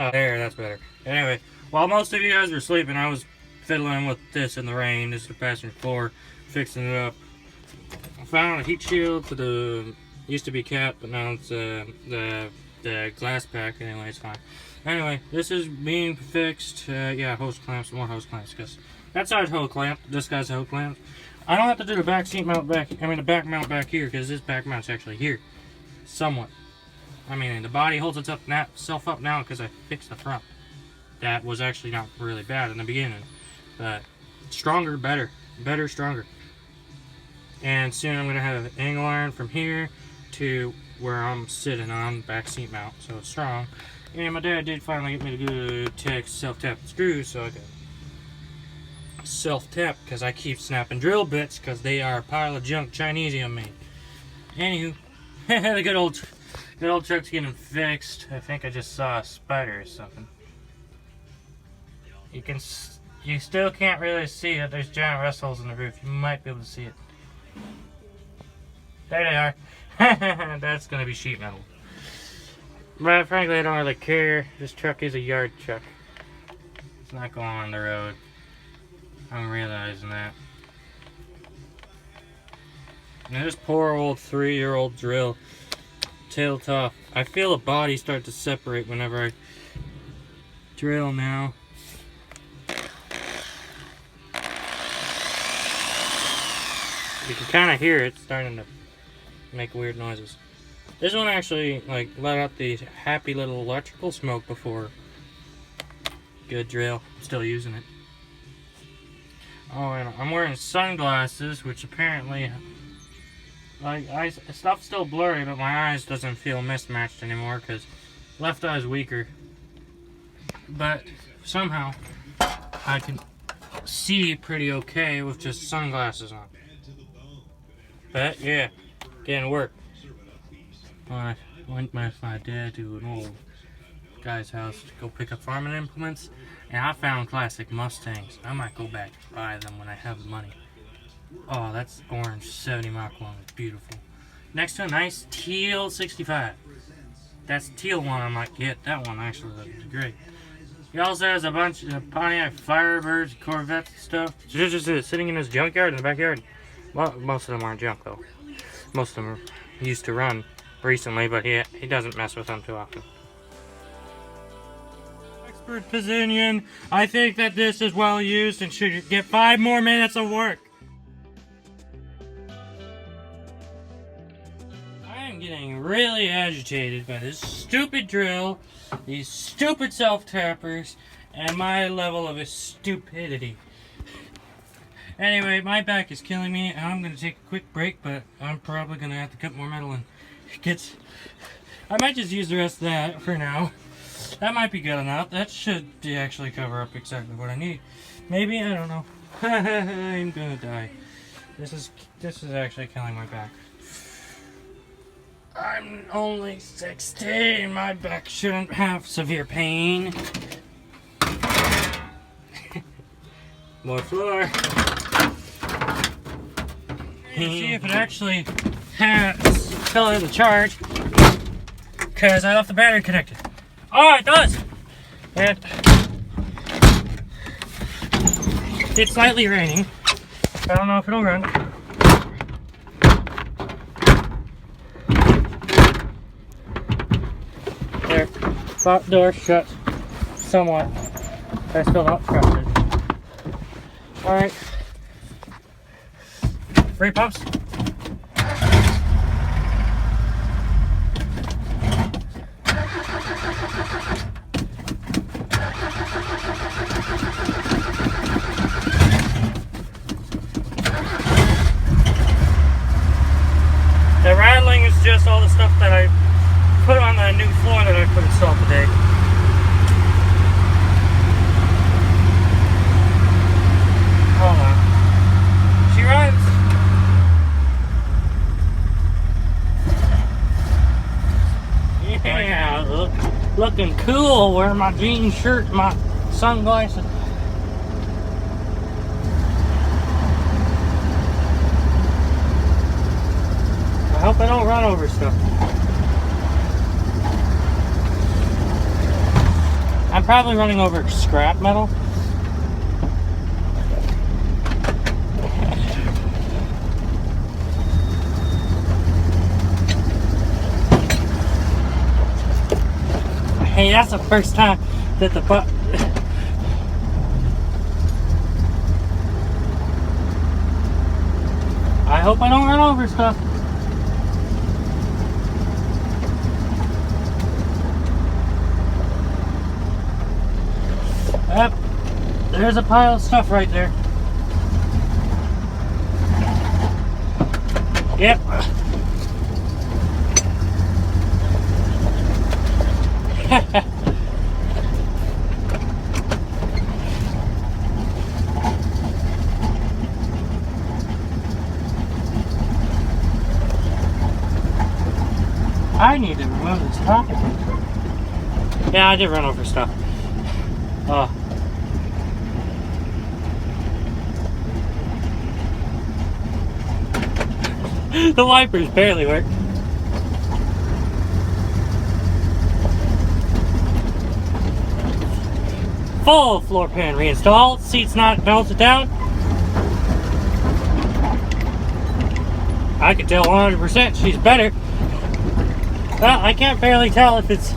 Oh, there, that's better. Anyway, while most of you guys were sleeping, I was fiddling with this in the rain. This is the passenger floor, fixing it up. I found a heat shield to the used to be cap, but now it's the glass pack. Anyway, it's fine. Anyway, this is being fixed. Yeah, hose clamps, more hose clamps, because that side's hose clamp. This guy's hose clamp. I don't have to do the back seat mount back. I mean, the back mount back here, because this back mount's actually here, somewhat. I mean, the body holds itself up now because I fixed the front. That was actually not really bad in the beginning, but stronger, better, stronger. And soon I'm gonna have an angle iron from here to where I'm sitting on back seat mount, so it's strong. And my dad did finally get me to do tech self-tap screws, so I got self-tap because I keep snapping drill bits because they are a pile of junk Chinesium made. Anywho, the good old truck's getting fixed. I think I just saw a spider or something. You still can't really see it. There's giant rust holes in the roof. You might be able to see it. There they are. That's gonna be sheet metal. But frankly, I don't really care. This truck is a yard truck. It's not going on the road. I'm realizing that. Now this poor old 3-year-old drill, tailed off. I feel the body start to separate whenever I drill now. You can kind of hear it starting to make weird noises. This one actually like let out the happy little electrical smoke before. Good drill. Still using it. Oh, and I'm wearing sunglasses, which apparently, like, stuff's still blurry, but my eyes doesn't feel mismatched anymore because left eye's weaker. But somehow I can see pretty okay with just sunglasses on. But yeah, getting work. I went with my dad to an old guy's house to go pick up farming implements, and I found classic Mustangs. I might go back and buy them when I have the money. Oh, that's orange 70 Mach 1. It's beautiful. Next to a nice teal 65. That's the teal one I might get. That one actually looks great. He also has a bunch of Pontiac Firebirds, Corvettes, and stuff. Just sitting in his junkyard in the backyard. Well, most of them aren't junk though. Most of them used to run recently, but he doesn't mess with them too often. Expert opinion. I think that this is well used and should get 5 more minutes of work. I am getting really agitated by this stupid drill, these stupid self-tappers, and my level of stupidity. Anyway, my back is killing me, and I'm going to take a quick break, but I'm probably going to have to cut more metal and I might just use the rest of that for now. That might be good enough. That should actually cover up exactly what I need. Maybe, I don't know. I'm going to die. This is actually killing my back. I'm only 16. My back shouldn't have severe pain. More floor. See if it actually fell in the charge, because I left the battery connected. Oh, it does! And it's slightly raining. I don't know if it'll run. There. Front door shut somewhat. I still don't trust it. Alright. Free pumps. The rattling is just all the stuff that I put on the new floor that I put installed today. Hold on. She runs. Yeah, looking cool wearing my jean shirt and my sunglasses. I hope I don't run over stuff. probably running over scrap metal. Hey, that's the first time that the butt. I hope I don't run over stuff. Yep, there's a pile of stuff right there. Yep. I need to remove this topic. Yeah, I did run over stuff. The wipers barely work. Full floor pan reinstalled. Seats not melted down. I can tell 100% she's better. Well, I can't barely tell if it's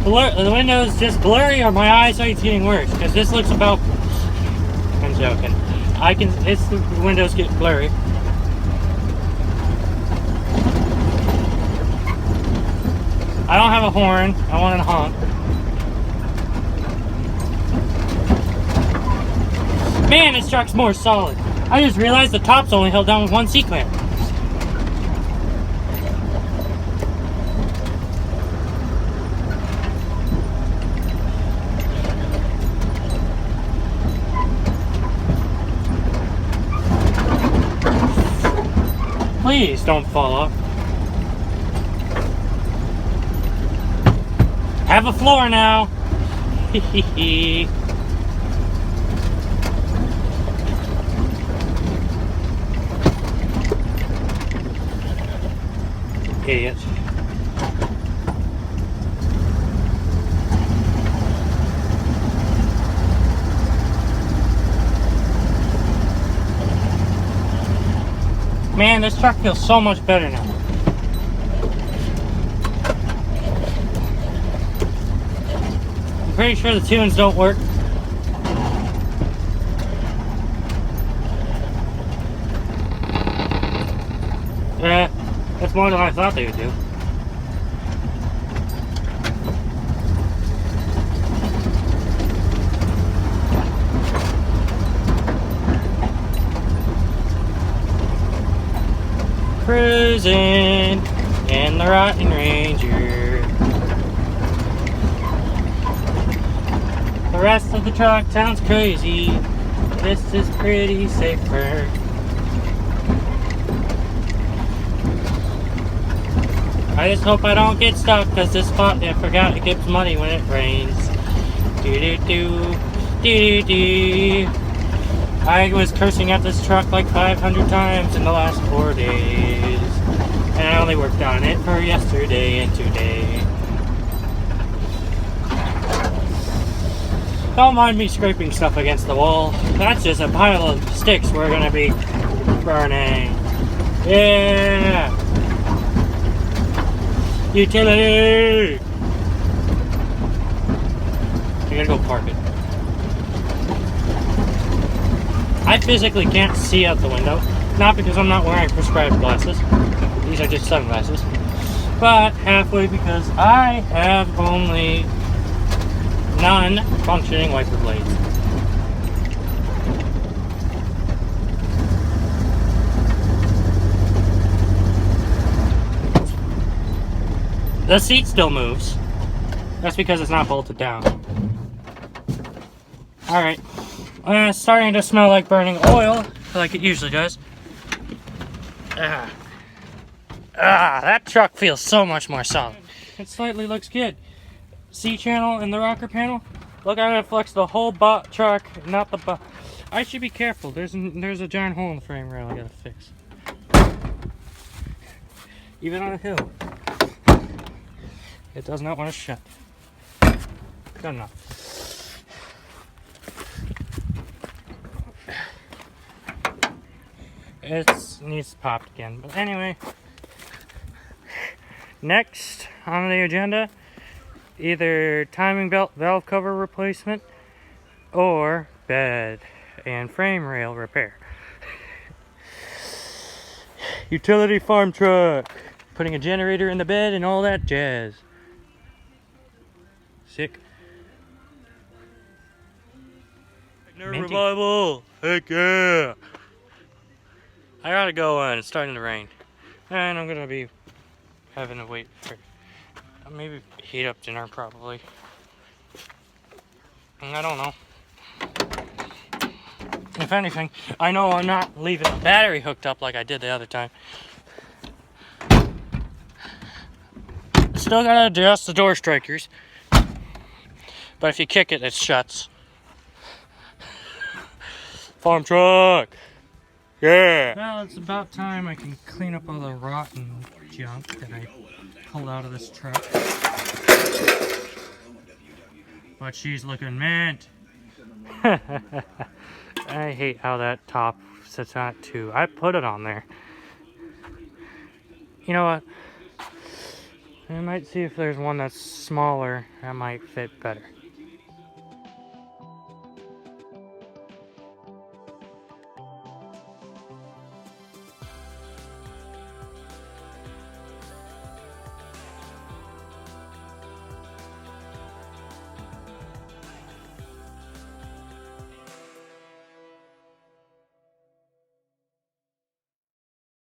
the window's just blurry or my eyesight's getting worse. Because this looks about. I'm joking. It's the windows get blurry. I don't have a horn. I want to honk. Man, this truck's more solid. I just realized the top's only held down with one C-clamp. Please don't fall off. Have a floor now. Hee. Idiots. Man, this truck feels so much better now. I'm pretty sure the tunes don't work. That's more than I thought they would do. Cruising in the Rocking Ranger. The rest of the truck sounds crazy. This is pretty safer. I just hope I don't get stuck because this spot I forgot it gives money when it rains. Do. I was cursing at this truck like 500 times in the last 4 days. And I only worked on it for yesterday and today. Don't mind me scraping stuff against the wall. That's just a pile of sticks we're gonna be burning. Yeah! Utility! I gotta go park it. I physically can't see out the window. Not because I'm not wearing prescribed glasses. These are just sunglasses. But halfway because I have only non-functioning wiper blades. The seat still moves. That's because it's not bolted down. Alright. It's starting to smell like burning oil, like it usually does. That truck feels so much more solid. It slightly looks good. C-channel and the rocker panel. Look how it flex the whole truck, not the butt. I should be careful. There's a giant hole in the frame rail I gotta fix. Even on a hill. It does not want to shut. Good enough. It needs popped again. But anyway, next on the agenda, either timing belt valve cover replacement or bed and frame rail repair. Utility farm truck. Putting a generator in the bed and all that jazz. Sick. Revival! Heck yeah! I gotta go it's starting to rain. And I'm gonna be having to wait for maybe heat up dinner probably. I don't know. If anything, I know I'm not leaving the battery hooked up like I did the other time. Still gotta adjust the door strikers. But if you kick it, it shuts. Farm truck! Yeah! Well, it's about time I can clean up all the rotten junk that I pulled out of this truck. But she's looking mint. I hate how that top sits on it too. I put it on there. You know what? I might see if there's one that's smaller that might fit better.